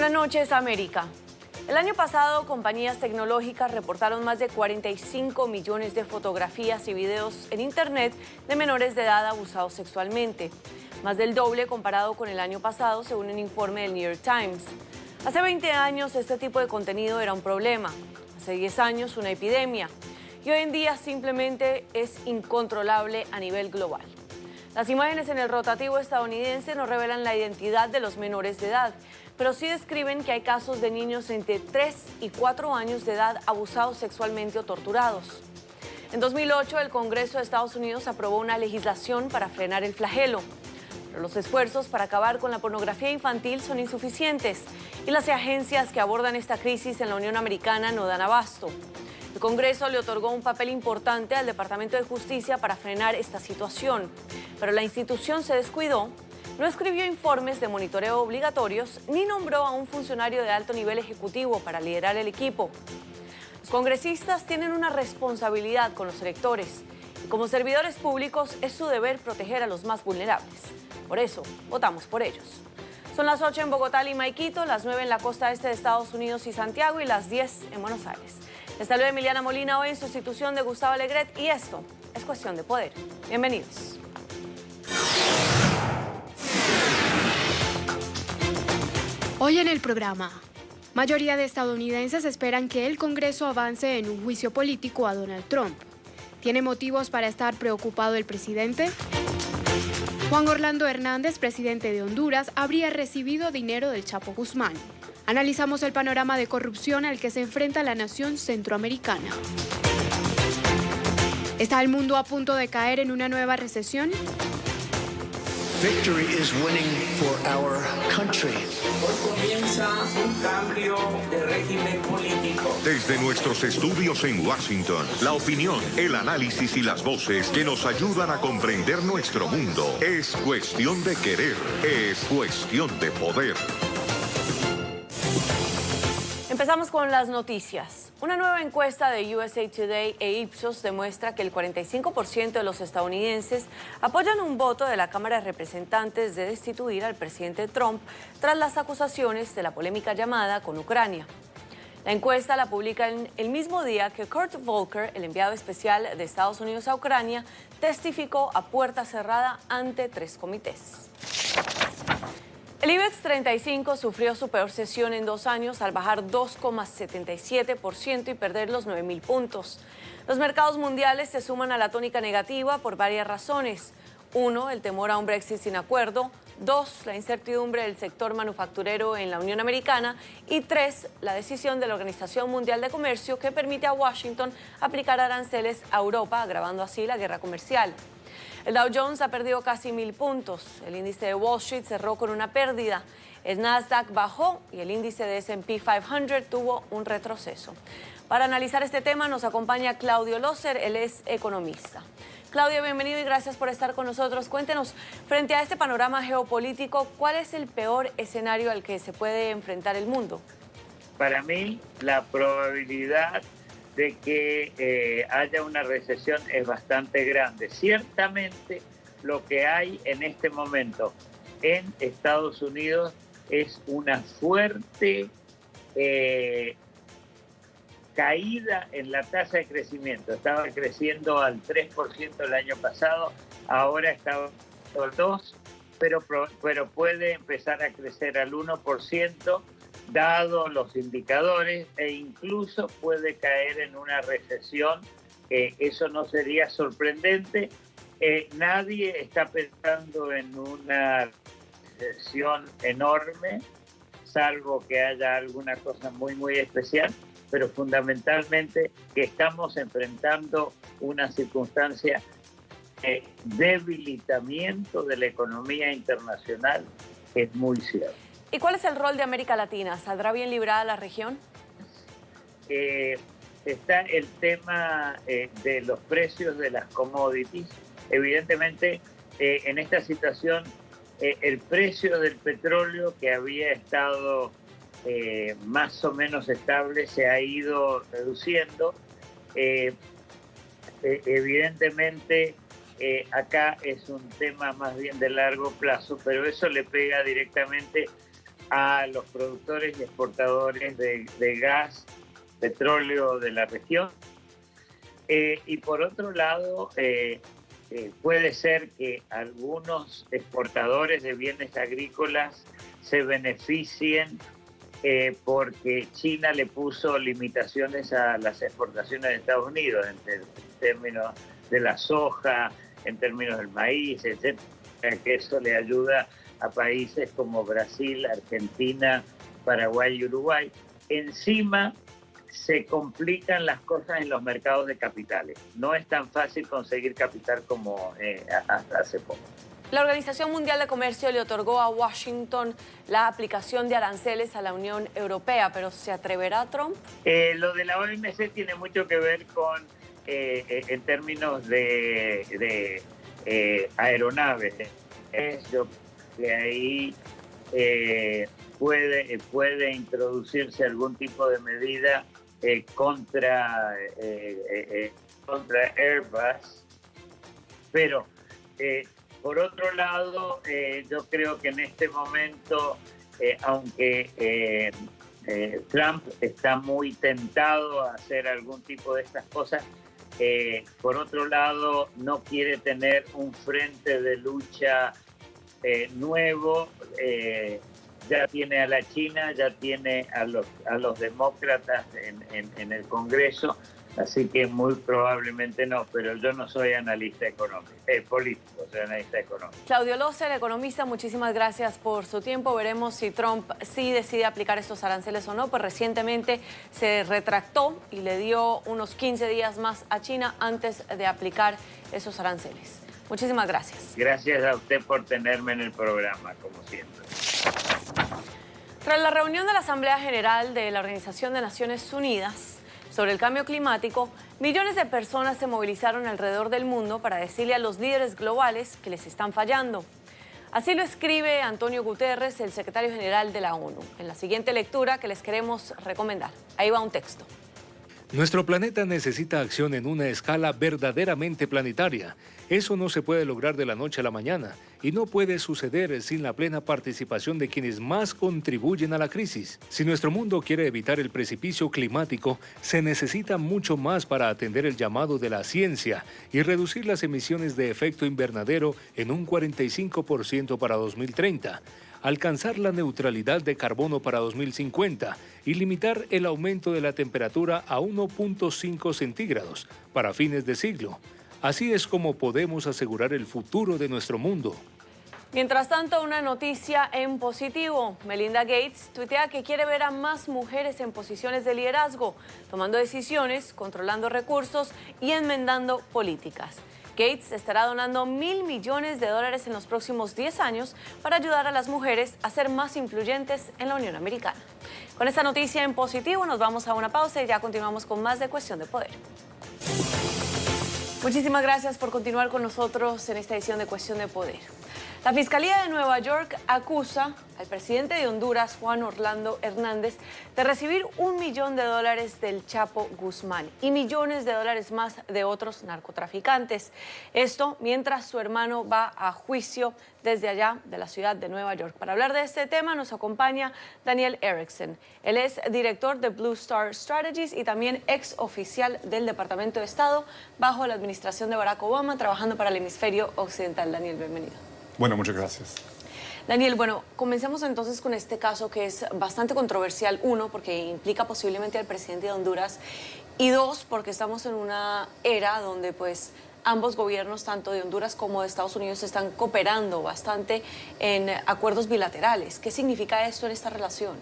Buenas noches, América. El año pasado, compañías tecnológicas reportaron más de 45 millones de fotografías y videos en Internet de menores de edad abusados sexualmente. Más del doble comparado con el año pasado, según un informe del New York Times. Hace 20 años, este tipo de contenido era un problema. Hace 10 años, una epidemia. Y hoy en día simplemente es incontrolable a nivel global. Las imágenes en el rotativo estadounidense no revelan la identidad de los menores de edad, pero sí describen que hay casos de niños entre 3 y 4 años de edad abusados sexualmente o torturados. En 2008, el Congreso de Estados Unidos aprobó una legislación para frenar el flagelo. Pero los esfuerzos para acabar con la pornografía infantil son insuficientes y las agencias que abordan esta crisis en la Unión Americana no dan abasto. El Congreso le otorgó un papel importante al Departamento de Justicia para frenar esta situación, pero la institución se descuidó, no escribió informes de monitoreo obligatorios ni nombró a un funcionario de alto nivel ejecutivo para liderar el equipo. Los congresistas tienen una responsabilidad con los electores y como servidores públicos es su deber proteger a los más vulnerables. Por eso, votamos por ellos. Son las 8 en Bogotá, Lima y Quito, las 9 en la costa este de Estados Unidos y Santiago y las 10 en Buenos Aires. Les saluda Emiliana Molina hoy en sustitución de Gustavo Alegret y esto es Cuestión de Poder. Bienvenidos. Hoy en el programa, mayoría de estadounidenses esperan que el Congreso avance en un juicio político a Donald Trump. ¿Tiene motivos para estar preocupado el presidente? Juan Orlando Hernández, presidente de Honduras, habría recibido dinero del Chapo Guzmán. Analizamos el panorama de corrupción al que se enfrenta la nación centroamericana. ¿Está el mundo a punto de caer en una nueva recesión? Victory is winning for our country. Hoy comienza un cambio de régimen político. Desde nuestros estudios en Washington, la opinión, el análisis y las voces que nos ayudan a comprender nuestro mundo. Es cuestión de querer, es cuestión de poder. Empezamos con las noticias. Una nueva encuesta de USA Today e Ipsos demuestra que el 45% de los estadounidenses apoyan un voto de la Cámara de Representantes de destituir al presidente Trump tras las acusaciones de la polémica llamada con Ucrania. La encuesta la publican el mismo día que Kurt Volker, el enviado especial de Estados Unidos a Ucrania, testificó a puerta cerrada ante 3 comités. El IBEX 35 sufrió su peor sesión en 2 años al bajar 2,77% y perder los 9.000 puntos. Los mercados mundiales se suman a la tónica negativa por varias razones. 1, el temor a un Brexit sin acuerdo. 2, la incertidumbre del sector manufacturero en la Unión Americana. Y 3, la decisión de la Organización Mundial de Comercio que permite a Washington aplicar aranceles a Europa, agravando así la guerra comercial. El Dow Jones ha perdido casi 1.000 puntos. El índice de Wall Street cerró con una pérdida. El Nasdaq bajó y el índice de S&P 500 tuvo un retroceso. Para analizar este tema nos acompaña Claudio Loser, él es economista. Claudio, bienvenido y gracias por estar con nosotros. Cuéntenos, frente a este panorama geopolítico, ¿cuál es el peor escenario al que se puede enfrentar el mundo? Para mí, la probabilidad de que haya una recesión es bastante grande. Ciertamente, lo que hay en este momento en Estados Unidos es una fuerte caída en la tasa de crecimiento. Estaba creciendo al 3% el año pasado, ahora está al 2%, pero puede empezar a crecer al 1%, dado los indicadores, e incluso puede caer en una recesión. Eso no sería sorprendente. Nadie está pensando en una recesión enorme, salvo que haya alguna cosa muy, muy especial, pero fundamentalmente que estamos enfrentando una circunstancia de debilitamiento de la economía internacional que es muy cierta. ¿Y cuál es el rol de América Latina? ¿Saldrá bien librada la región? Está el tema de los precios de las commodities. Evidentemente, en esta situación, el precio del petróleo, que había estado más o menos estable, se ha ido reduciendo. Evidentemente, acá es un tema más bien de largo plazo, pero eso le pega directamente a los productores y exportadores de gas, petróleo de la región. Y por otro lado, puede ser que algunos exportadores de bienes agrícolas se beneficien porque China le puso limitaciones a las exportaciones de Estados Unidos en términos de la soja, en términos del maíz, etc. Que eso le ayuda a países como Brasil, Argentina, Paraguay y Uruguay. Encima se complican las cosas en los mercados de capitales. No es tan fácil conseguir capital como hasta hace poco. La Organización Mundial de Comercio le otorgó a Washington la aplicación de aranceles a la Unión Europea, pero ¿se atreverá Trump? Lo de la OMC tiene mucho que ver con, en términos de aeronaves. Yo creo que ahí puede introducirse algún tipo de medida contra Airbus, pero por otro lado, yo creo que en este momento, aunque Trump está muy tentado a hacer algún tipo de estas cosas, por otro lado no quiere tener un frente de lucha nuevo. Ya tiene a la China, ya tiene a los demócratas en el Congreso, así que muy probablemente no, pero yo no soy analista económico, político, soy analista económico. Claudio Loser, economista, muchísimas gracias por su tiempo. Veremos si Trump sí decide aplicar estos aranceles o no, pues recientemente se retractó y le dio unos 15 días más a China antes de aplicar esos aranceles. Muchísimas gracias. Gracias a usted por tenerme en el programa, como siempre. Tras la reunión de la Asamblea General de la Organización de Naciones Unidas sobre el cambio climático, millones de personas se movilizaron alrededor del mundo para decirle a los líderes globales que les están fallando. Así lo escribe Antonio Guterres, el secretario general de la ONU, en la siguiente lectura que les queremos recomendar. Ahí va un texto. Nuestro planeta necesita acción en una escala verdaderamente planetaria. Eso no se puede lograr de la noche a la mañana y no puede suceder sin la plena participación de quienes más contribuyen a la crisis. Si nuestro mundo quiere evitar el precipicio climático, se necesita mucho más para atender el llamado de la ciencia y reducir las emisiones de efecto invernadero en un 45% para 2030. Alcanzar la neutralidad de carbono para 2050 y limitar el aumento de la temperatura a 1.5 centígrados para fines de siglo. Así es como podemos asegurar el futuro de nuestro mundo. Mientras tanto, una noticia en positivo. Melinda Gates tuitea que quiere ver a más mujeres en posiciones de liderazgo, tomando decisiones, controlando recursos y enmendando políticas. Gates estará donando $1.000 millones en los próximos 10 años para ayudar a las mujeres a ser más influyentes en la Unión Americana. Con esta noticia en positivo nos vamos a una pausa y ya continuamos con más de Cuestión de Poder. Muchísimas gracias por continuar con nosotros en esta edición de Cuestión de Poder. La Fiscalía de Nueva York acusa al presidente de Honduras, Juan Orlando Hernández, de recibir $1 millón del Chapo Guzmán y millones de dólares más de otros narcotraficantes. Esto mientras su hermano va a juicio desde allá de la ciudad de Nueva York. Para hablar de este tema nos acompaña Daniel Erickson. Él es director de Blue Star Strategies y también ex oficial del Departamento de Estado bajo la administración de Barack Obama, trabajando para el hemisferio occidental. Daniel, bienvenido. Bueno, muchas gracias. Daniel, bueno, comencemos entonces con este caso que es bastante controversial. Uno, porque implica posiblemente al presidente de Honduras. Y dos, porque estamos en una era donde pues ambos gobiernos, tanto de Honduras como de Estados Unidos, están cooperando bastante en acuerdos bilaterales. ¿Qué significa esto en esta relación?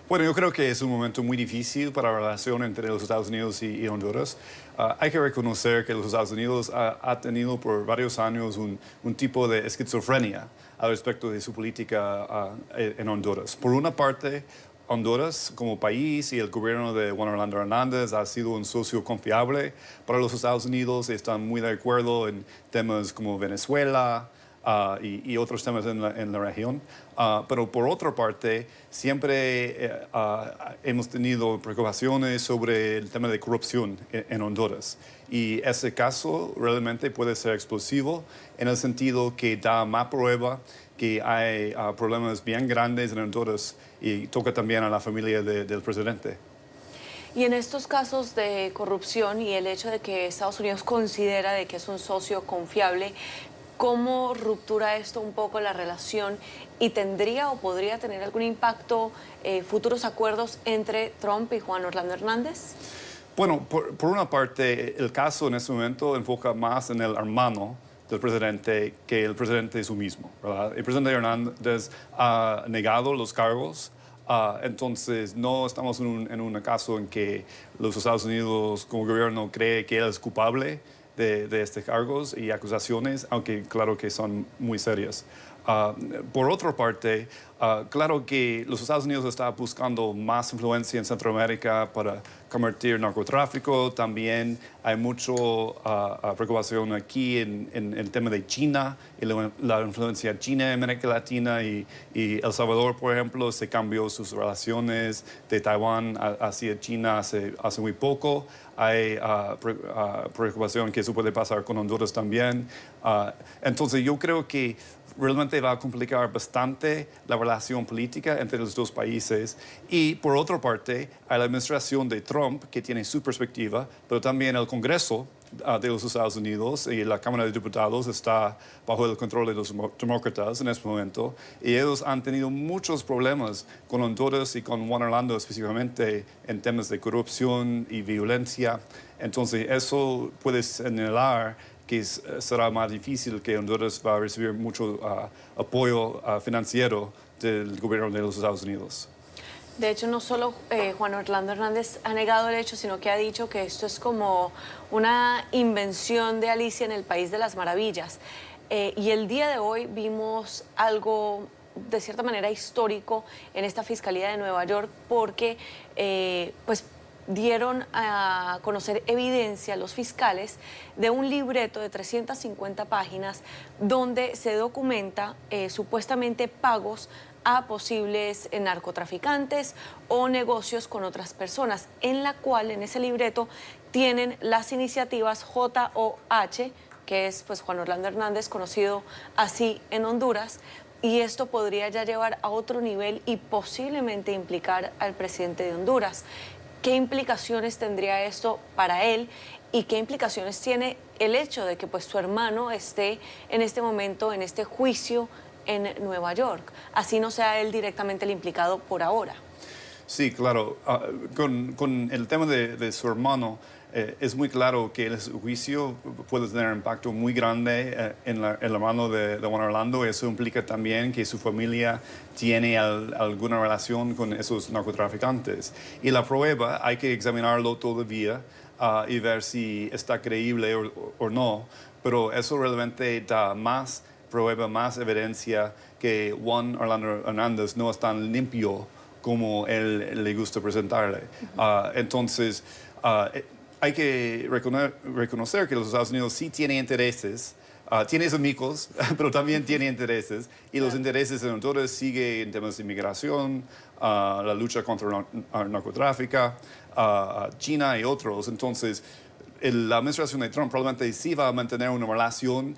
Bueno, yo creo que es un momento muy difícil para la relación entre los Estados Unidos y Honduras. Hay que reconocer que los Estados Unidos ha tenido por varios años un tipo de esquizofrenia al respecto de su política en Honduras. Por una parte, Honduras como país y el gobierno de Juan Orlando Hernández ha sido un socio confiable para los Estados Unidos. Están muy de acuerdo en temas como Venezuela y otros temas en la región. Pero por otra parte, siempre hemos tenido preocupaciones sobre el tema de corrupción en Honduras. Y ese caso realmente puede ser explosivo en el sentido que da más prueba que hay problemas bien grandes en Honduras y toca también a la familia del presidente. Y en estos casos de corrupción y el hecho de que Estados Unidos considera de que es un socio confiable, ¿cómo ruptura esto un poco la relación y tendría o podría tener algún impacto futuros acuerdos entre Trump y Juan Orlando Hernández? Bueno, por una parte, el caso en este momento enfoca más en el hermano del presidente que el presidente es su mismo, ¿verdad? El presidente Hernández ha negado los cargos, entonces no estamos en un caso en que los Estados Unidos como gobierno cree que él es culpable de estos cargos y acusaciones, aunque claro que son muy serias. Por otra parte, claro que los Estados Unidos están buscando más influencia en Centroamérica para convertir narcotráfico. También hay mucha preocupación aquí en el tema de China y la influencia china en América Latina y El Salvador, por ejemplo, se cambió sus relaciones de Taiwán hacia China hace muy poco. Hay preocupación que eso puede pasar con Honduras también. Entonces yo creo que realmente va a complicar bastante la relación política entre los dos países. Y por otra parte, hay la administración de Trump, que tiene su perspectiva, pero también el Congreso de los Estados Unidos y la Cámara de Diputados está bajo el control de los demócratas en este momento. Y ellos han tenido muchos problemas con Honduras y con Juan Orlando específicamente en temas de corrupción y violencia. Entonces eso puede señalar que será más difícil que Honduras va a recibir mucho apoyo financiero del gobierno de los Estados Unidos. De hecho, no solo Juan Orlando Hernández ha negado el hecho, sino que ha dicho que esto es como una invención de Alicia en el País de las Maravillas. Y el día de hoy vimos algo de cierta manera histórico en esta Fiscalía de Nueva York porque pues dieron a conocer evidencia a los fiscales de un libreto de 350 páginas donde se documenta supuestamente pagos a posibles narcotraficantes o negocios con otras personas, en la cual en ese libreto tienen las iniciativas JOH, que es pues Juan Orlando Hernández, conocido así en Honduras, y esto podría ya llevar a otro nivel y posiblemente implicar al presidente de Honduras. ¿Qué implicaciones tendría esto para él y qué implicaciones tiene el hecho de que pues su hermano esté en este momento en este juicio en Nueva York? Así no sea él directamente el implicado por ahora. Sí, claro. Con el tema de su hermano, es muy claro que el juicio puede tener un impacto muy grande en el hermano de Juan Orlando. Eso implica también que su familia tiene alguna relación con esos narcotraficantes. Y la prueba hay que examinarlo todavía y ver si está creíble o no. Pero eso realmente da más prueba, más evidencia que Juan Orlando Hernández no es tan limpio como él le gusta presentarle. Entonces, hay que reconocer que los Estados Unidos sí tienen intereses, tiene amigos, pero también tiene intereses, y los intereses en Honduras siguen en temas de inmigración, la lucha contra el narcotráfico, China y otros. Entonces, la administración de Trump probablemente sí va a mantener una relación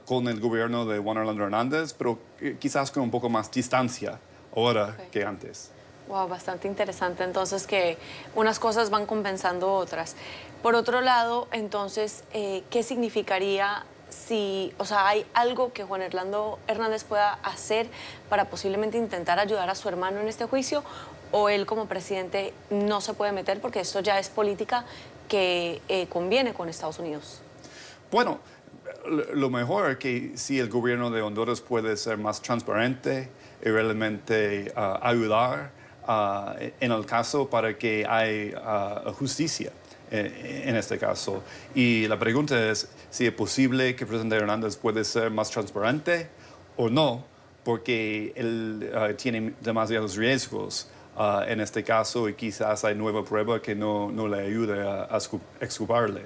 con el gobierno de Juan Orlando Hernández, pero quizás con un poco más distancia ahora que antes. Wow, bastante interesante. Entonces, que unas cosas van compensando otras. Por otro lado, entonces, ¿qué significaría si, o sea, hay algo que Juan Orlando Hernández pueda hacer para posiblemente intentar ayudar a su hermano en este juicio? ¿O él como presidente no se puede meter porque esto ya es política que conviene con Estados Unidos? Bueno, lo mejor es que si el gobierno de Honduras puede ser más transparente y realmente ayudar en el caso para que haya justicia en este caso. Y la pregunta es si es posible que el presidente Hernández puede ser más transparente o no, porque él tiene demasiados riesgos en este caso y quizás hay nueva prueba que no le ayude a exculparle.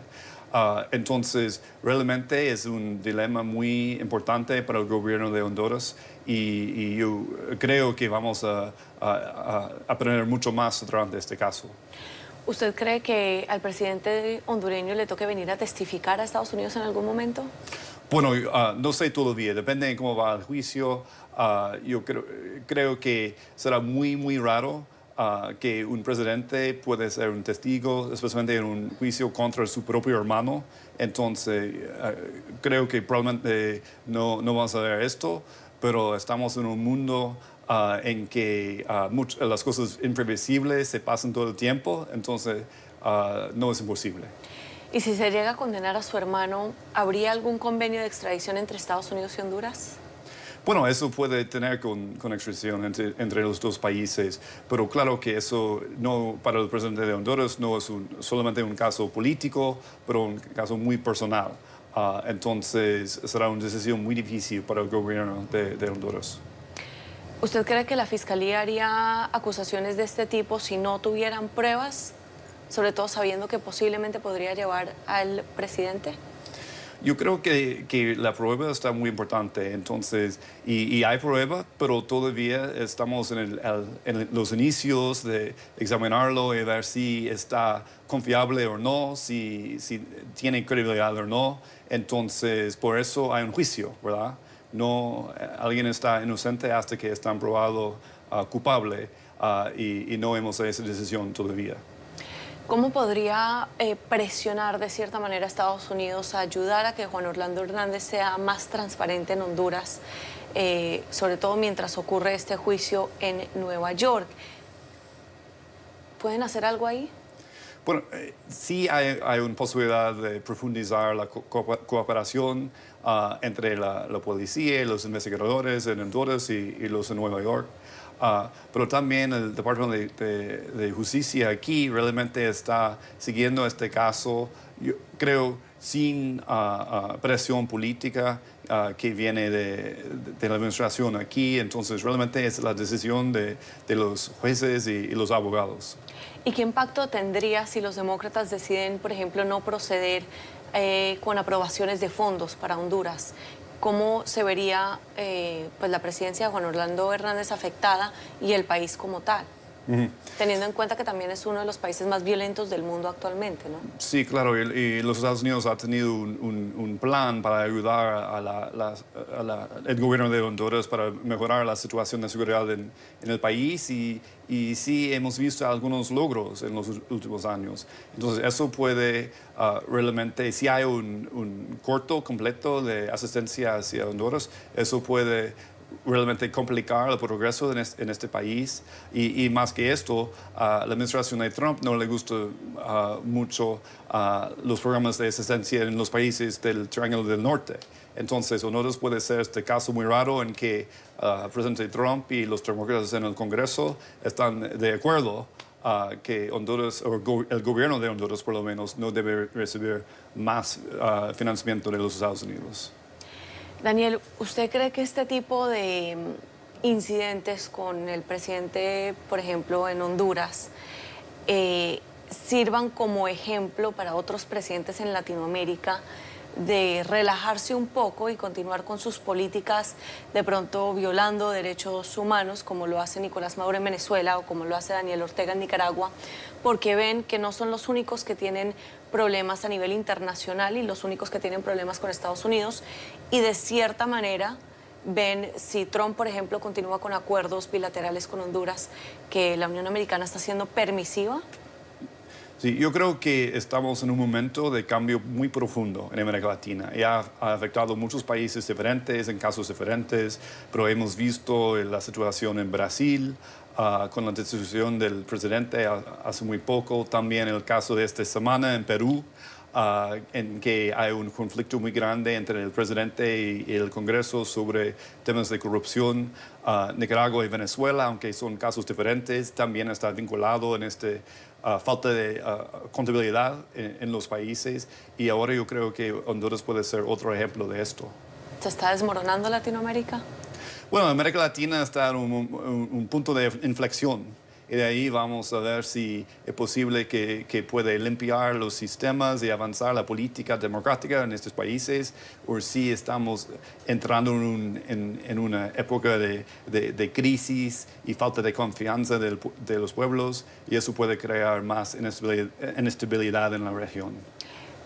Entonces, realmente es un dilema muy importante para el gobierno de Honduras y yo creo que vamos a aprender mucho más durante este caso. ¿Usted cree que al presidente hondureño le toque venir a testificar a Estados Unidos en algún momento? Bueno, no sé todavía, depende de cómo va el juicio. Yo creo que será muy raro que un presidente puede ser un testigo, especialmente en un juicio contra su propio hermano. Entonces, creo que probablemente no vamos a ver esto, pero estamos en un mundo en que las cosas imprevisibles se pasan todo el tiempo, entonces no es imposible. Y si se llega a condenar a su hermano, ¿habría algún convenio de extradición entre Estados Unidos y Honduras? Bueno, eso puede tener con extradición entre los dos países, pero claro que eso no, para el presidente de Honduras no es solamente un caso político, pero un caso muy personal. Entonces será una decisión muy difícil para el gobierno de Honduras. ¿Usted cree que la Fiscalía haría acusaciones de este tipo si no tuvieran pruebas, sobre todo sabiendo que posiblemente podría llevar al presidente? Yo creo que la prueba está muy importante, entonces, y hay prueba, pero todavía estamos en los inicios de examinarlo y ver si está confiable o no, si tiene credibilidad o no. Entonces, por eso hay un juicio, ¿verdad? No, alguien está inocente hasta que está probado culpable y no hemos hecho esa decisión todavía. ¿Cómo podría presionar de cierta manera a Estados Unidos a ayudar a que Juan Orlando Hernández sea más transparente en Honduras, sobre todo mientras ocurre este juicio en Nueva York? ¿Pueden hacer algo ahí? Bueno, sí hay una posibilidad de profundizar la cooperación entre la policía y los investigadores en Honduras y los en Nueva York. Pero también el Departamento de Justicia aquí realmente está siguiendo este caso, yo creo, sin presión política que viene de la administración aquí. Entonces, realmente es la decisión de los jueces y los abogados. ¿Y qué impacto tendría si los demócratas deciden, por ejemplo, no proceder con aprobaciones de fondos para Honduras? ¿Cómo se vería pues la presidencia de Juan Orlando Hernández afectada y el país como tal? Teniendo en cuenta que también es uno de los países más violentos del mundo actualmente, ¿no? Sí, claro, y los Estados Unidos han tenido un plan para ayudar al gobierno de Honduras para mejorar la situación de seguridad en el país y sí hemos visto algunos logros en los últimos años. Entonces eso puede realmente, si hay un corto completo de asistencia hacia Honduras, eso puede realmente complicar el progreso en este país y más que esto, la administración de Trump no le gusta mucho los programas de asistencia en los países del Triángulo del Norte. Entonces, Honduras puede ser este caso muy raro en que el presidente Trump y los demócratas en el Congreso están de acuerdo que Honduras, o el gobierno de Honduras por lo menos, no debe recibir más financiamiento de los Estados Unidos. Daniel, ¿usted cree que este tipo de incidentes con el presidente, por ejemplo, en Honduras, sirvan como ejemplo para otros presidentes en Latinoamérica de relajarse un poco y continuar con sus políticas, de pronto violando derechos humanos, como lo hace Nicolás Maduro en Venezuela o como lo hace Daniel Ortega en Nicaragua, porque ven que no son los únicos que tienen problemas a nivel internacional y los únicos que tienen problemas con Estados Unidos, y de cierta manera ven, si Trump, por ejemplo, continúa con acuerdos bilaterales con Honduras, que la Unión Americana está siendo permisiva? Sí, yo creo que estamos en un momento de cambio muy profundo en América Latina. Y ha afectado a muchos países diferentes, en casos diferentes, pero hemos visto la situación en Brasil, con la destitución del presidente hace muy poco, también el caso de esta semana en Perú, en que hay un conflicto muy grande entre el presidente y el Congreso sobre temas de corrupción. Nicaragua y Venezuela, aunque son casos diferentes, también está vinculado en falta de contabilidad en los países, y ahora yo creo que Honduras puede ser otro ejemplo de esto. ¿Se está desmoronando Latinoamérica? Bueno, América Latina está en un punto de inflexión y de ahí vamos a ver si es posible que puede limpiar los sistemas y avanzar la política democrática en estos países, o si estamos entrando en una época de crisis y falta de confianza de los pueblos, y eso puede crear más inestabilidad en la región.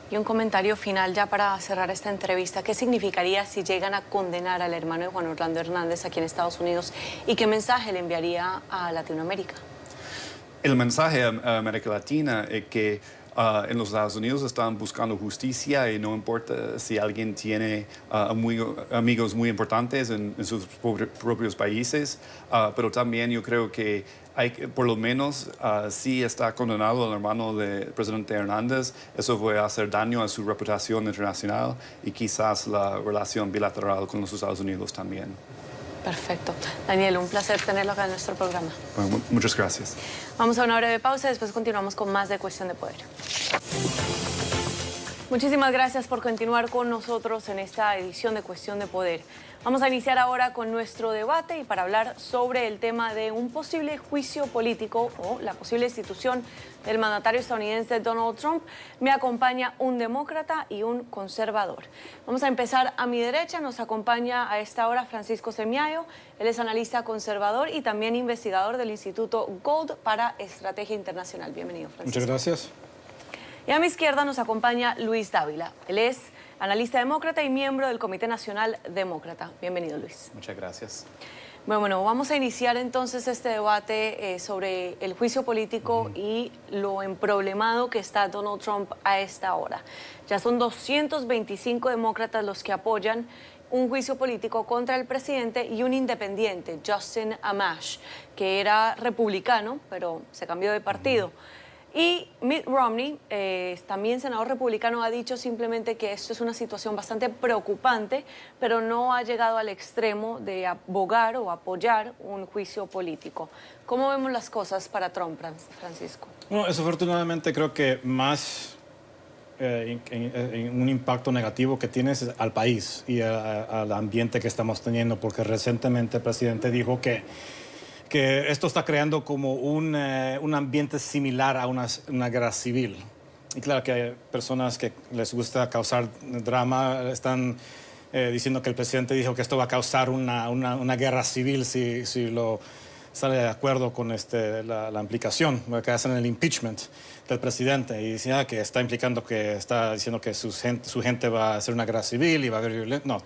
Y un comentario final ya para cerrar esta entrevista. ¿Qué significaría si llegan a condenar al hermano de Juan Orlando Hernández aquí en Estados Unidos? ¿Y qué mensaje le enviaría a Latinoamérica? El mensaje a América Latina es que en los Estados Unidos están buscando justicia y no importa si alguien tiene amigos muy importantes en sus propios países, pero también yo creo que por lo menos si está condenado el hermano del presidente Hernández, eso va a hacer daño a su reputación internacional y quizás la relación bilateral con los Estados Unidos también. Perfecto. Daniel, un placer tenerlo acá en nuestro programa. Bueno, muchas gracias. Vamos a una breve pausa y después continuamos con más de Cuestión de Poder. Muchísimas gracias por continuar con nosotros en esta edición de Cuestión de Poder. Vamos a iniciar ahora con nuestro debate y para hablar sobre el tema de un posible juicio político o la posible institución del mandatario estadounidense Donald Trump, me acompaña un demócrata y un conservador. Vamos a empezar a mi derecha, nos acompaña a esta hora Francisco Semiayo, él es analista conservador y también investigador del Instituto Gold para Estrategia Internacional. Bienvenido, Francisco. Muchas gracias. Y a mi izquierda nos acompaña Luis Dávila, él es analista demócrata y miembro del Comité Nacional Demócrata. Bienvenido, Luis. Muchas gracias. Bueno, vamos a iniciar entonces este debate sobre el juicio político y lo emproblemado que está Donald Trump a esta hora. Ya son 225 demócratas los que apoyan un juicio político contra el presidente y un independiente, Justin Amash, que era republicano, pero se cambió de partido. Y Mitt Romney, también senador republicano, ha dicho simplemente que esto es una situación bastante preocupante, pero no ha llegado al extremo de abogar o apoyar un juicio político. ¿Cómo vemos las cosas para Trump, Francisco? Bueno, desafortunadamente creo que más un impacto negativo que tiene es al país y al ambiente que estamos teniendo, porque recientemente el presidente dijo que esto está creando como un ambiente similar a una guerra civil. Y claro que hay personas que les gusta causar drama, están diciendo que el presidente dijo que esto va a causar una guerra civil si lo sale de acuerdo con la implicación, que hacen el impeachment del presidente. Y dicen que está implicando que está diciendo que su gente va a hacer una guerra civil y va a haber violencia. No,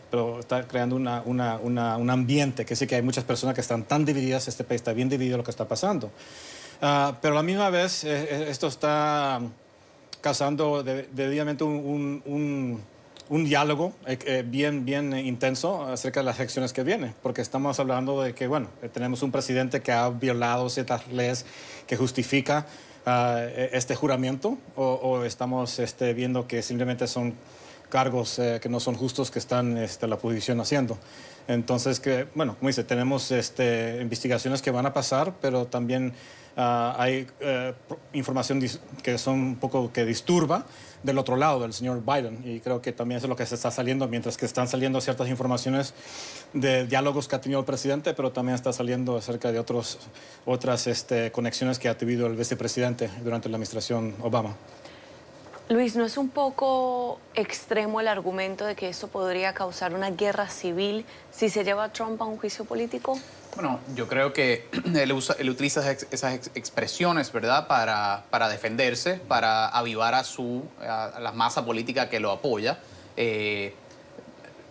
pero está creando un ambiente que sí que hay muchas personas que están tan divididas, este país está bien dividido lo que está pasando. Pero a la misma vez esto está causando debidamente un diálogo bien intenso acerca de las elecciones que vienen, porque estamos hablando de que, bueno, tenemos un presidente que ha violado ciertas leyes que justifica este juramento, o estamos viendo que simplemente son cargos que no son justos que están la oposición haciendo. Entonces, bueno, como dice, tenemos investigaciones que van a pasar, pero también hay información que son un poco que disturba del otro lado, del señor Biden, y creo que también eso es lo que se está saliendo, mientras que están saliendo ciertas informaciones de diálogos que ha tenido el presidente, pero también está saliendo acerca de otras conexiones que ha tenido el vicepresidente durante la administración Obama. Luis, ¿no es un poco extremo el argumento de que esto podría causar una guerra civil si se lleva a Trump a un juicio político? Bueno, yo creo que él utiliza esas expresiones, ¿verdad?, para defenderse, para avivar a la masa política que lo apoya.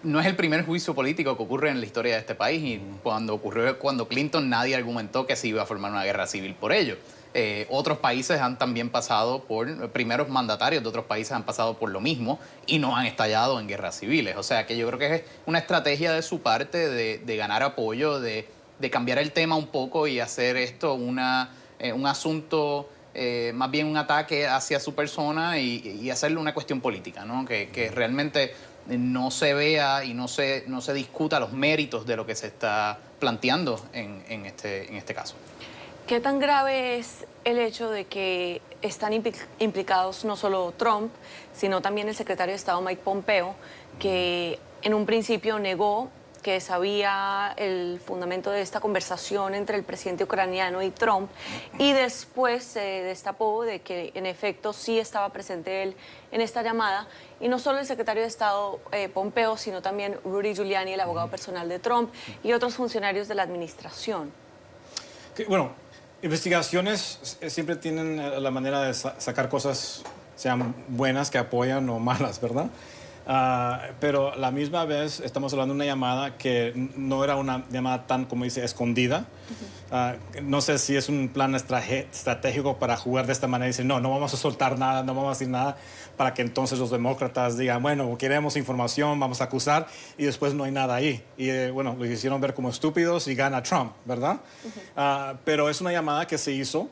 No es el primer juicio político que ocurre en la historia de este país, y cuando Clinton nadie argumentó que se iba a formar una guerra civil por ello. Otros países han también pasado primeros mandatarios de otros países han pasado por lo mismo y no han estallado en guerras civiles. O sea que yo creo que es una estrategia de su parte de ganar apoyo, de cambiar el tema un poco y hacer esto un asunto, más bien un ataque hacia su persona y hacerlo una cuestión política, ¿no? Que realmente no se vea y no se discuta los méritos de lo que se está planteando en este caso. ¿Qué tan grave es el hecho de que están implicados no solo Trump, sino también el secretario de Estado Mike Pompeo, que en un principio negó que sabía el fundamento de esta conversación entre el presidente ucraniano y Trump, y después se destapó de que en efecto sí estaba presente él en esta llamada, y no solo el secretario de Estado Pompeo, sino también Rudy Giuliani, el abogado personal de Trump, y otros funcionarios de la administración? Bueno, investigaciones siempre tienen la manera de sacar cosas sean buenas, que apoyan o malas, ¿verdad? Pero a la misma vez estamos hablando de una llamada que no era una llamada tan, como dice, escondida. No sé si es un plan estratégico para jugar de esta manera y decir, no vamos a soltar nada, no vamos a decir nada, para que entonces los demócratas digan, bueno, queremos información, vamos a acusar, y después no hay nada ahí. Y bueno, lo hicieron ver como estúpidos y gana Trump, ¿verdad? Pero es una llamada que se hizo,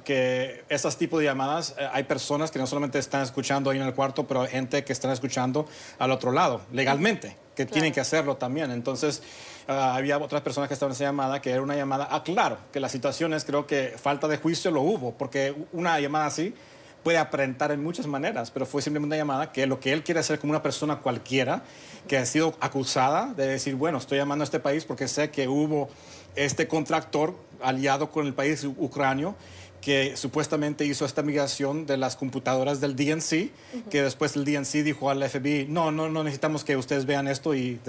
que esos tipos de llamadas, hay personas que no solamente están escuchando ahí en el cuarto, pero gente que están escuchando al otro lado, legalmente, que tienen que hacerlo también. Entonces, había otras personas que estaban en esa llamada, que era una llamada, claro, que la situación es, creo que falta de juicio lo hubo, porque una llamada así puede aparentar en muchas maneras, pero fue simplemente una llamada que lo que él quiere hacer como una persona cualquiera que ha sido acusada de decir, bueno, estoy llamando a este país porque sé que hubo este contractor aliado con el país ucranio que supuestamente hizo esta migración de las computadoras del DNC, que después el DNC dijo al FBI, no necesitamos que ustedes vean esto, y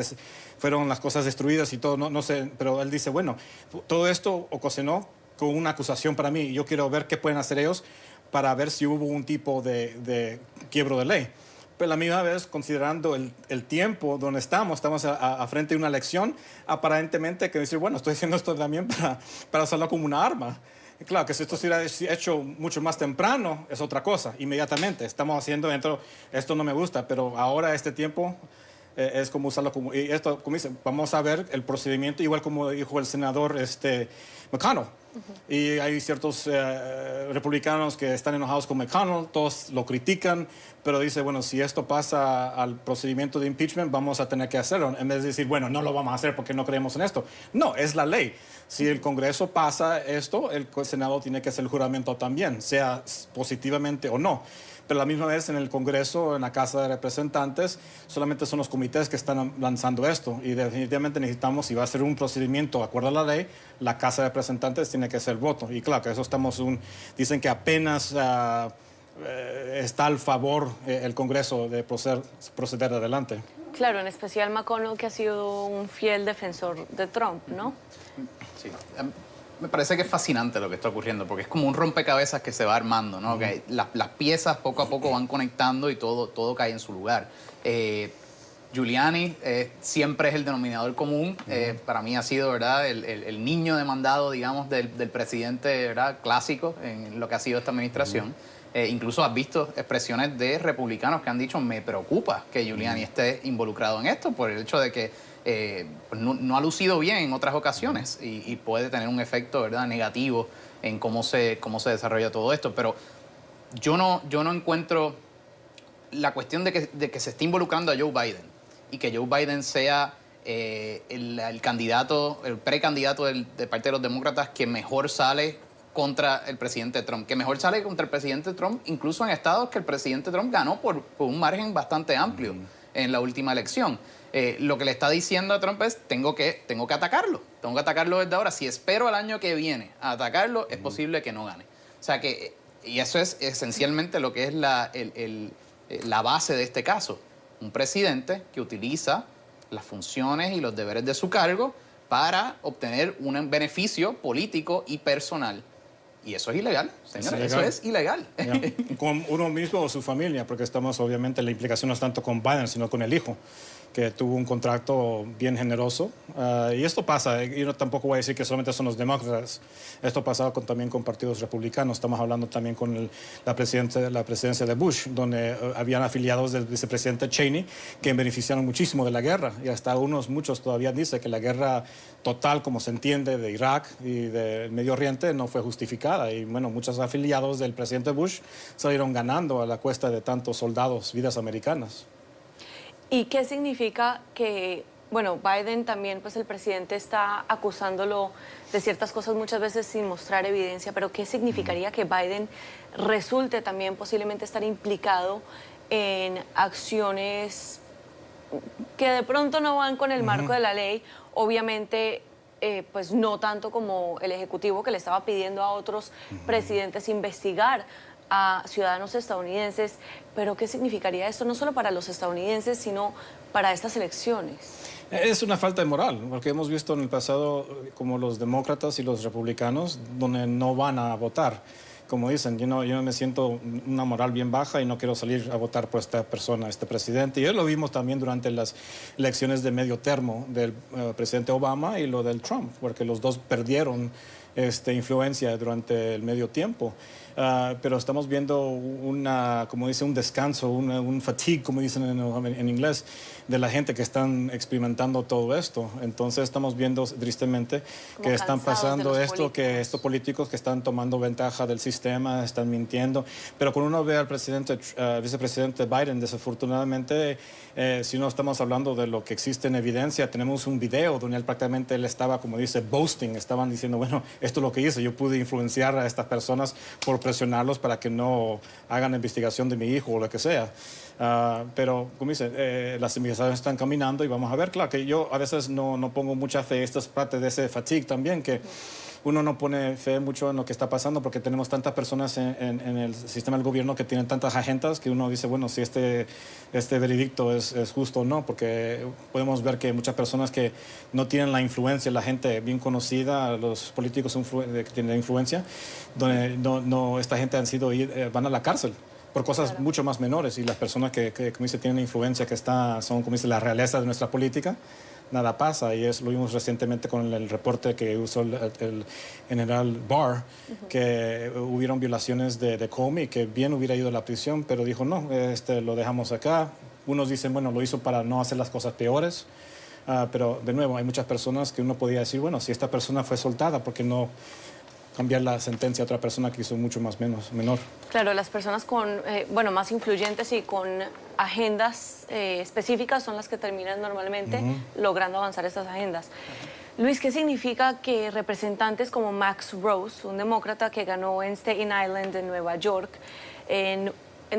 fueron las cosas destruidas y todo, no sé, pero él dice, bueno, todo esto ocasionó con una acusación para mí, y yo quiero ver qué pueden hacer ellos para ver si hubo un tipo de quiebro de ley. Pero a la misma vez, considerando el tiempo donde estamos a frente de una elección, aparentemente que decir, bueno, estoy haciendo esto también para usarlo como una arma. Y claro, que si esto se hubiera hecho mucho más temprano, es otra cosa, inmediatamente. Estamos haciendo esto no me gusta, pero ahora este tiempo es como usarlo como... Y esto, como dice, vamos a ver el procedimiento, igual como dijo el senador McConnell. Y hay ciertos republicanos que están enojados con McConnell, todos lo critican, pero dice, bueno, si esto pasa al procedimiento de impeachment, vamos a tener que hacerlo, en vez de decir, bueno, no lo vamos a hacer porque no creemos en esto. No, es la ley. Si el Congreso pasa esto, el Senado tiene que hacer el juramento también, sea positivamente o no. Pero a la misma vez en el Congreso, en la Casa de Representantes, solamente son los comités que están lanzando esto, y definitivamente necesitamos, si va a ser un procedimiento de acuerdo a la ley, la Casa de Representantes tiene que hacer voto. Y claro, que eso dicen que apenas está al favor el Congreso de proceder adelante. Claro, en especial McConnell, que ha sido un fiel defensor de Trump, ¿no? Sí. Me parece que es fascinante lo que está ocurriendo, porque es como un rompecabezas que se va armando, ¿no? Que las piezas poco a poco van conectando y todo cae en su lugar. Giuliani siempre es el denominador común. Para mí ha sido, ¿verdad?, el niño demandado, digamos, del presidente, ¿verdad?, clásico en lo que ha sido esta administración. Incluso has visto expresiones de republicanos que han dicho, me preocupa que Giuliani esté involucrado en esto por el hecho de que pues no ha lucido bien en otras ocasiones y puede tener un efecto, ¿verdad?, negativo en cómo se desarrolla todo esto. Pero yo no encuentro la cuestión de que se esté involucrando a Joe Biden y que Joe Biden sea el candidato, el precandidato de parte de los demócratas que mejor sale contra el presidente Trump, que mejor sale contra el presidente Trump incluso en estados que el presidente Trump ganó por un margen bastante amplio en la última elección. Lo que le está diciendo a Trump es, tengo que atacarlo desde ahora. Si espero al año que viene a atacarlo, es posible que no gane. O sea que, y eso es esencialmente lo que es la base de este caso. Un presidente que utiliza las funciones y los deberes de su cargo para obtener un beneficio político y personal. Y eso es ilegal, señores, eso es ilegal. Con uno mismo o su familia, porque estamos, obviamente, la implicación no es tanto con Biden, sino con el hijo, que tuvo un contrato bien generoso. Y esto pasa, yo tampoco voy a decir que solamente son los demócratas, esto pasaba también con partidos republicanos. Estamos hablando también con la presidencia de Bush, donde habían afiliados del vicepresidente Cheney que beneficiaron muchísimo de la guerra, y hasta muchos todavía dicen que la guerra total, como se entiende, de Irak y del Medio Oriente no fue justificada, y bueno, muchos afiliados del presidente Bush salieron ganando a la cuesta de tantos soldados, vidas americanas. ¿Y qué significa que, bueno, Biden también, pues el presidente está acusándolo de ciertas cosas muchas veces sin mostrar evidencia, pero qué significaría que Biden resulte también posiblemente estar implicado en acciones que de pronto no van con el marco de la ley? Obviamente, pues no tanto como el Ejecutivo, que le estaba pidiendo a otros presidentes investigar a ciudadanos estadounidenses, pero ¿qué significaría esto no solo para los estadounidenses, sino para estas elecciones? Es una falta de moral, porque hemos visto en el pasado como los demócratas y los republicanos donde no van a votar. como dicen, yo no me siento una moral bien baja y no quiero salir a votar por esta persona, este presidente. Y eso lo vimos también durante las elecciones de medio termo del presidente Obama y lo del Trump, porque los dos perdieron influencia durante el medio tiempo. Pero estamos viendo como dice, un descanso, un fatigue, como dicen en inglés, de la gente que están experimentando todo esto. Entonces estamos viendo tristemente que están pasando esto, que estos políticos que están tomando ventaja del sistema, están mintiendo. Pero cuando uno ve al vicepresidente Biden, desafortunadamente, si no estamos hablando de lo que existe en evidencia, tenemos un video donde él estaba, como dice, boasting, estaban diciendo, bueno, esto es lo que hice, yo pude influenciar a estas personas por presionarlos para que no hagan investigación de mi hijo o lo que sea. Pero, como dice, las investigaciones están caminando y vamos a ver. Claro que yo a veces no pongo mucha fe, esto es parte de ese fatigue también, que uno no pone fe mucho en lo que está pasando porque tenemos tantas personas en el sistema del gobierno que tienen tantas agendas que uno dice, bueno, si este veredicto es justo o no, porque podemos ver que muchas personas que no tienen la influencia, la gente bien conocida, los políticos que tienen influencia, donde esta gente van a la cárcel por cosas mucho más menores, y las personas que como dice, tienen influencia, que son, como dice, la realeza de nuestra política, nada pasa. Y eso lo vimos recientemente con el reporte que usó el general Barr, que hubieron violaciones de Comey, que bien hubiera ido a la prisión, pero dijo no, lo dejamos acá. Unos dicen, bueno, lo hizo para no hacer las cosas peores, pero de nuevo, hay muchas personas que uno podría decir, bueno, si esta persona fue soltada, ¿por qué no cambiar la sentencia a otra persona que hizo mucho menor? Claro, las personas con, más influyentes y con agendas específicas son las que terminan normalmente logrando avanzar estas agendas. Luis, ¿qué significa que representantes como Max Rose, un demócrata que ganó en Staten Island, en Nueva York, en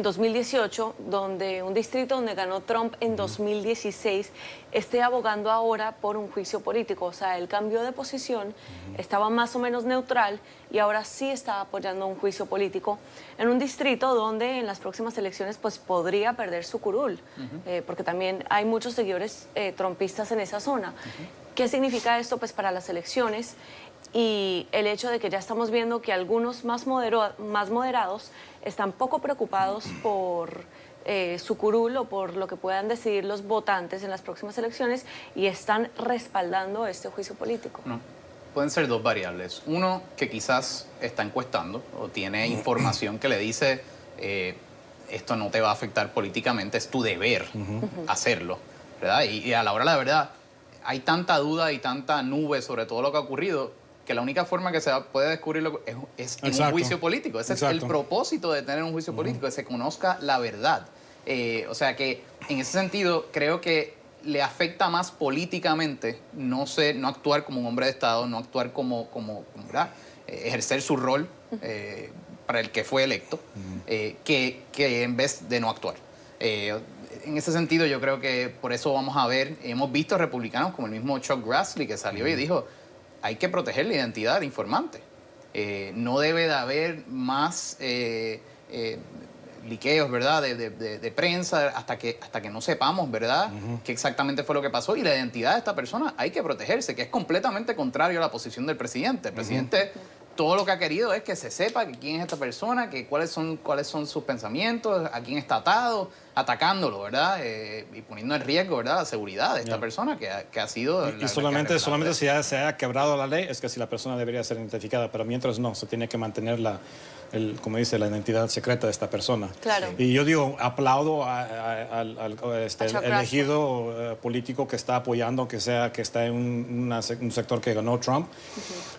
2018, un distrito donde ganó Trump en 2016, esté abogando ahora por un juicio político? O sea, él cambió de posición, estaba más o menos neutral y ahora sí está apoyando un juicio político en un distrito donde en las próximas elecciones pues podría perder su curul, porque también hay muchos seguidores trumpistas en esa zona. ¿Qué significa esto pues para las elecciones? Y el hecho de que ya estamos viendo que algunos más moderados están poco preocupados por su curul o por lo que puedan decidir los votantes en las próximas elecciones y están respaldando este juicio político. No. Pueden ser dos variables. Uno, que quizás está encuestando o tiene información que le dice esto no te va a afectar políticamente, es tu deber hacerlo, ¿verdad? Y a la hora de la verdad hay tanta duda y tanta nube sobre todo lo que ha ocurrido que la única forma que se puede descubrirlo es en un juicio político. Ese es el propósito de tener un juicio político, que se conozca la verdad. O sea que en ese sentido creo que le afecta más políticamente no actuar como un hombre de Estado, no actuar como ¿verdad? Ejercer su rol para el que fue electo, que en vez de no actuar. En ese sentido yo creo que por eso vamos a ver, hemos visto republicanos como el mismo Chuck Grassley que salió y dijo, hay que proteger la identidad del informante. No debe de haber más liqueos, ¿verdad?, de prensa hasta que no sepamos, ¿verdad?, qué exactamente fue lo que pasó. Y la identidad de esta persona hay que protegerse, que es completamente contrario a la posición del presidente. El presidente todo lo que ha querido es que se sepa quién es esta persona, cuáles son sus pensamientos, a quién está atado, atacándolo, ¿verdad? Y poniendo en riesgo, ¿verdad?, la seguridad de esta persona que ha sido... Y solamente si ya se ha quebrado la ley es que si la persona debería ser identificada, pero mientras no, se tiene que mantener como dice, la identidad secreta de esta persona. Claro. Y yo digo, aplaudo al elegido político que está apoyando, que está en un sector que ganó Trump.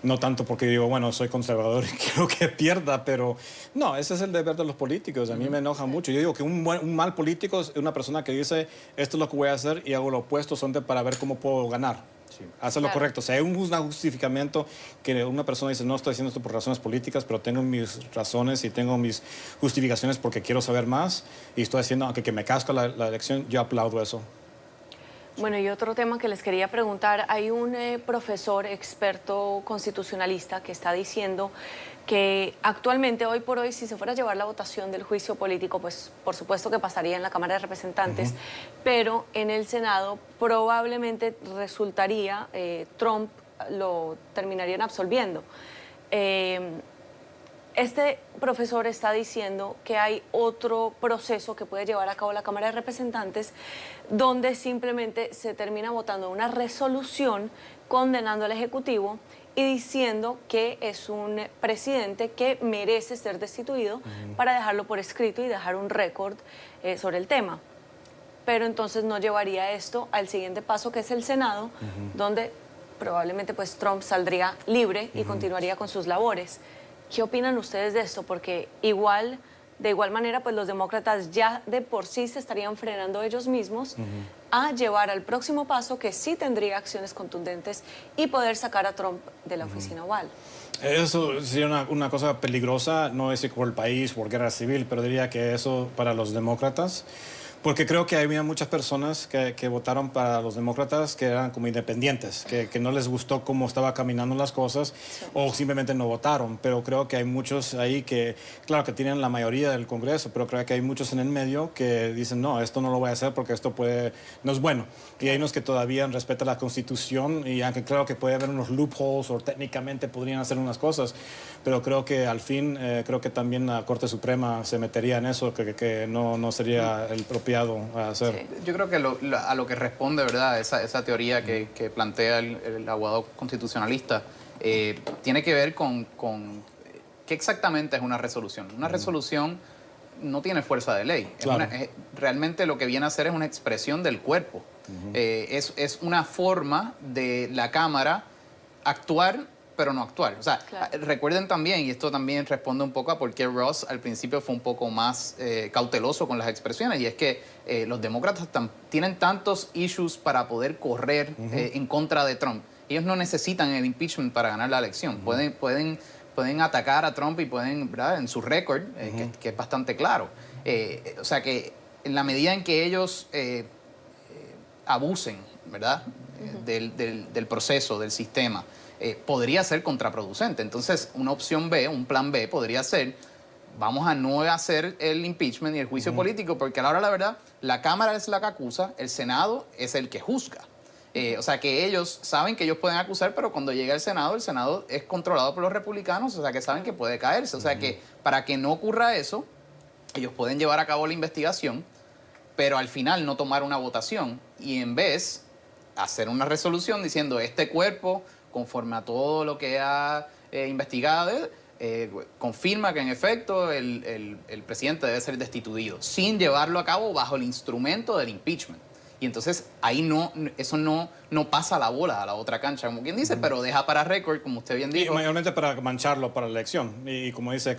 No tanto porque digo, bueno, soy conservador y quiero que pierda, pero no, ese es el deber de los políticos. A mí me enoja mucho. Yo digo que un mal político es una persona que dice, esto es lo que voy a hacer y hago lo opuesto para ver cómo puedo ganar. Hacer lo correcto. O sea, hay un justificamiento que una persona dice, no estoy haciendo esto por razones políticas, pero tengo mis razones y tengo mis justificaciones porque quiero saber más y estoy haciendo, aunque que me casca la elección, yo aplaudo eso. Bueno, y otro tema que les quería preguntar, hay un profesor experto constitucionalista que está diciendo que actualmente, hoy por hoy, si se fuera a llevar la votación del juicio político, pues por supuesto que pasaría en la Cámara de Representantes, pero en el Senado probablemente resultaría, Trump lo terminarían absolviendo. Este profesor está diciendo que hay otro proceso que puede llevar a cabo la Cámara de Representantes donde simplemente se termina votando una resolución condenando al Ejecutivo y diciendo que es un presidente que merece ser destituido para dejarlo por escrito y dejar un récord sobre el tema. Pero entonces no llevaría esto al siguiente paso, que es el Senado, donde probablemente pues Trump saldría libre y continuaría con sus labores. ¿Qué opinan ustedes de esto? Porque de igual manera, pues los demócratas ya de por sí se estarían frenando ellos mismos a llevar al próximo paso que sí tendría acciones contundentes y poder sacar a Trump de la oficina oval. Eso sería una cosa peligrosa, no es por el país, por guerra civil, pero diría que eso para los demócratas, porque creo que había muchas personas que votaron para los demócratas que eran como independientes, que no les gustó cómo estaba caminando las cosas o simplemente no votaron. Pero creo que hay muchos ahí que, claro, que tienen la mayoría del Congreso, pero creo que hay muchos en el medio que dicen, no, esto no lo voy a hacer porque esto no es bueno. Y hay unos que todavía respetan la Constitución y aunque creo que puede haber unos loopholes o técnicamente podrían hacer unas cosas, pero creo que al fin, creo que también la Corte Suprema se metería en eso, que no sería el propio a hacer. Sí. Yo creo que a lo que responde, ¿verdad?, esa teoría que plantea el abogado constitucionalista tiene que ver con qué exactamente es una resolución. Una resolución no tiene fuerza de ley. Claro. Realmente lo que viene a hacer es una expresión del cuerpo. Es una forma de la Cámara actuar pero no actuar. O sea, recuerden también, y esto también responde un poco a por qué Ross al principio fue un poco más cauteloso con las expresiones, y es que los demócratas tienen tantos issues para poder correr en contra de Trump. Ellos no necesitan el impeachment para ganar la elección. Pueden atacar a Trump y pueden, ¿verdad?, en su récord, que es bastante claro. O sea que en la medida en que ellos abusen, ¿verdad?, del proceso, del sistema, podría ser contraproducente. Entonces, una opción B, un plan B, podría ser, vamos a no hacer el impeachment y el juicio político, porque a la hora de la verdad, la Cámara es la que acusa, el Senado es el que juzga. O sea, que ellos saben que ellos pueden acusar, pero cuando llega el Senado es controlado por los republicanos, o sea, que saben que puede caerse. O sea, que para que no ocurra eso, ellos pueden llevar a cabo la investigación, pero al final no tomar una votación y en vez hacer una resolución diciendo este cuerpo, conforme a todo lo que ha investigado, confirma que en efecto el presidente debe ser destituido, sin llevarlo a cabo bajo el instrumento del impeachment. Y entonces ahí eso no pasa la bola a la otra cancha, como quien dice, pero deja para récord, como usted bien dijo. Y mayormente para mancharlo para la elección. Y como dice,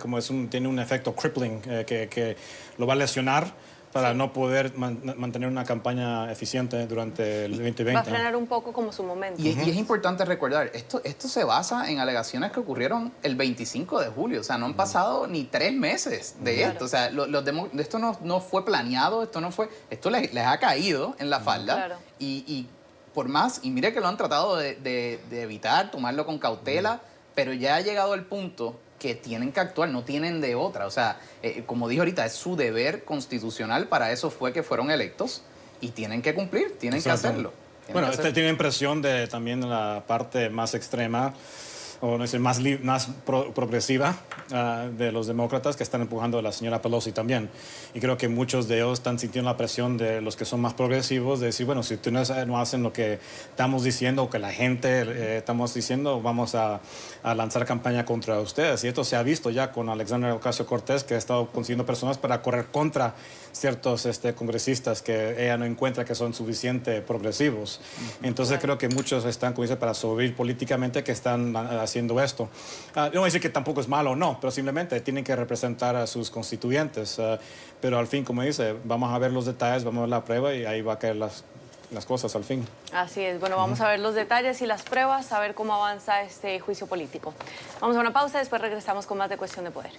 tiene un efecto crippling que lo va a lesionar para no poder mantener una campaña eficiente durante el 2020. Va a frenar un poco como su momento. Y es importante recordar, esto se basa en alegaciones que ocurrieron el 25 de julio. O sea, no han pasado ni 3 meses de esto. O sea, esto no fue planeado, esto les ha caído en la falda. Claro. Y por más, y mire que lo han tratado de evitar, tomarlo con cautela, pero ya ha llegado el punto que tienen que actuar, no tienen de otra. O sea, como dije ahorita, es su deber constitucional, para eso fue que fueron electos y tienen que cumplir, tienen que hacerlo. Bueno, usted tiene impresión de también la parte más extrema, o no sé, más progresiva de los demócratas que están empujando a la señora Pelosi también. Y creo que muchos de ellos están sintiendo la presión de los que son más progresivos de decir, bueno, si ustedes no hacen lo que estamos diciendo o que la gente estamos diciendo, vamos a lanzar campaña contra ustedes. Y esto se ha visto ya con Alexandria Ocasio-Cortez, que ha estado consiguiendo personas para correr contra ciertos congresistas que ella no encuentra que son suficientemente progresivos. Entonces creo que muchos están, como dice, para sobrevivir políticamente, que están haciendo esto. No voy a decir que tampoco es malo o no, pero simplemente tienen que representar a sus constituyentes. Pero al fin, como dice, vamos a ver los detalles, vamos a ver la prueba y ahí va a caer las cosas al fin. Así es. Bueno, vamos a ver los detalles y las pruebas, a ver cómo avanza este juicio político. Vamos a una pausa, después regresamos con más de Cuestión de Poder.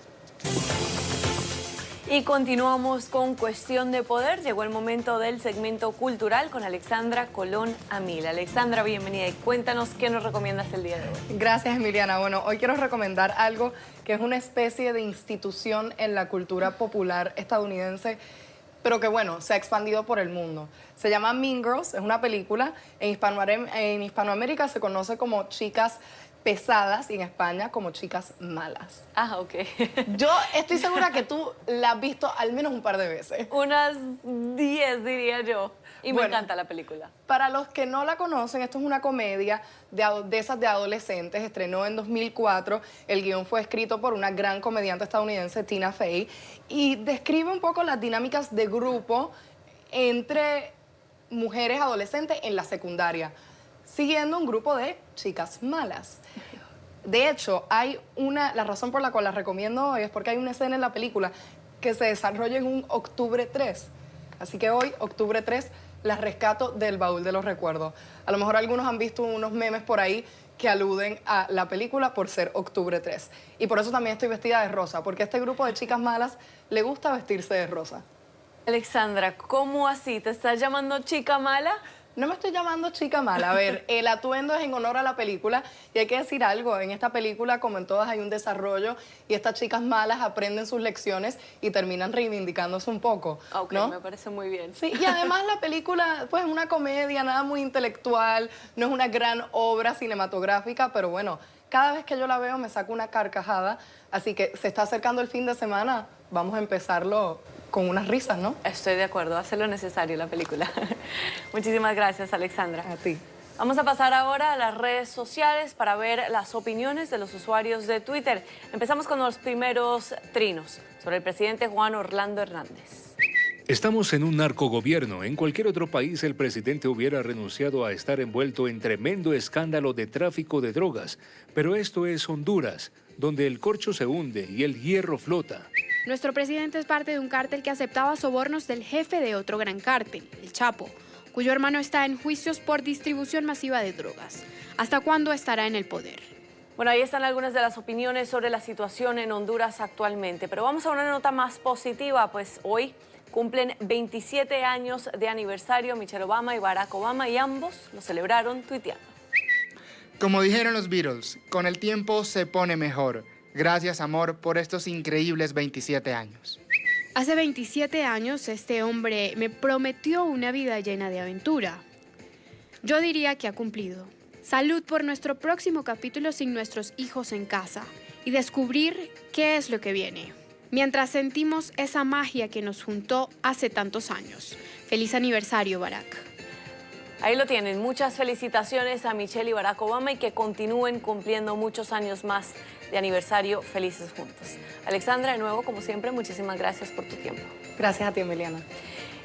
Y continuamos con Cuestión de Poder. Llegó el momento del segmento cultural con Alexandra Colón Amil. Alexandra, bienvenida y cuéntanos qué nos recomiendas el día de hoy. Gracias, Emiliana. Bueno, hoy quiero recomendar algo que es una especie de institución en la cultura popular estadounidense, pero que, bueno, se ha expandido por el mundo. Se llama Mean Girls, es una película. En Hispanoamérica se conoce como Chicas pesadas y en España como chicas malas. Ah, ok. Yo estoy segura que tú la has visto al menos un par de veces. Unas 10, diría yo. Y me encanta la película. Para los que no la conocen, esto es una comedia de esas de adolescentes. Estrenó en 2004. El guión fue escrito por una gran comediante estadounidense, Tina Fey. Y describe un poco las dinámicas de grupo entre mujeres adolescentes en la secundaria, siguiendo un grupo de chicas malas. De hecho, la razón por la cual la recomiendo hoy es porque hay una escena en la película que se desarrolla en un octubre 3. Así que hoy, octubre 3, las rescato del baúl de los recuerdos. A lo mejor algunos han visto unos memes por ahí que aluden a la película por ser octubre 3. Y por eso también estoy vestida de rosa, porque a este grupo de chicas malas le gusta vestirse de rosa. Alexandra, ¿cómo así? ¿Te estás llamando chica mala? No me estoy llamando chica mala. A ver, el atuendo es en honor a la película y hay que decir algo. En esta película, como en todas, hay un desarrollo y estas chicas malas aprenden sus lecciones y terminan reivindicándose un poco. Ok, ¿no? Me parece muy bien. Sí, y además la película pues es una comedia, nada muy intelectual, no es una gran obra cinematográfica, pero bueno, cada vez que yo la veo me saco una carcajada, así que se está acercando el fin de semana, vamos a empezarlo con unas risas, ¿no? Estoy de acuerdo, hace lo necesario la película. Muchísimas gracias, Alexandra. A ti. Vamos a pasar ahora a las redes sociales para ver las opiniones de los usuarios de Twitter. Empezamos con los primeros trinos sobre el presidente Juan Orlando Hernández. Estamos en un narcogobierno. En cualquier otro país el presidente hubiera renunciado a estar envuelto en tremendo escándalo de tráfico de drogas. Pero esto es Honduras, donde el corcho se hunde y el hierro flota. Nuestro presidente es parte de un cártel que aceptaba sobornos del jefe de otro gran cártel, el Chapo, cuyo hermano está en juicios por distribución masiva de drogas. ¿Hasta cuándo estará en el poder? Bueno, ahí están algunas de las opiniones sobre la situación en Honduras actualmente. Pero vamos a una nota más positiva, pues hoy cumplen 27 años de aniversario Michelle Obama y Barack Obama y ambos lo celebraron tuiteando. Como dijeron los Beatles, con el tiempo se pone mejor. Gracias, amor, por estos increíbles 27 años. Hace 27 años este hombre me prometió una vida llena de aventura. Yo diría que ha cumplido. Salud por nuestro próximo capítulo sin nuestros hijos en casa y descubrir qué es lo que viene. Mientras sentimos esa magia que nos juntó hace tantos años. Feliz aniversario, Barack. Ahí lo tienen. Muchas felicitaciones a Michelle y Barack Obama y que continúen cumpliendo muchos años más de aniversario felices juntos. Alexandra, de nuevo, como siempre, muchísimas gracias por tu tiempo. Gracias a ti, Emiliana.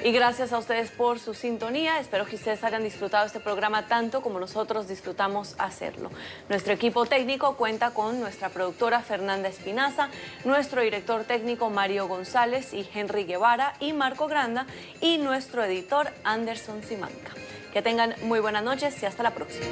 Y gracias a ustedes por su sintonía. Espero que ustedes hayan disfrutado este programa tanto como nosotros disfrutamos hacerlo. Nuestro equipo técnico cuenta con nuestra productora Fernanda Espinaza, nuestro director técnico Mario González y Henry Guevara y Marco Granda y nuestro editor Anderson Simanca. Que tengan muy buenas noches y hasta la próxima.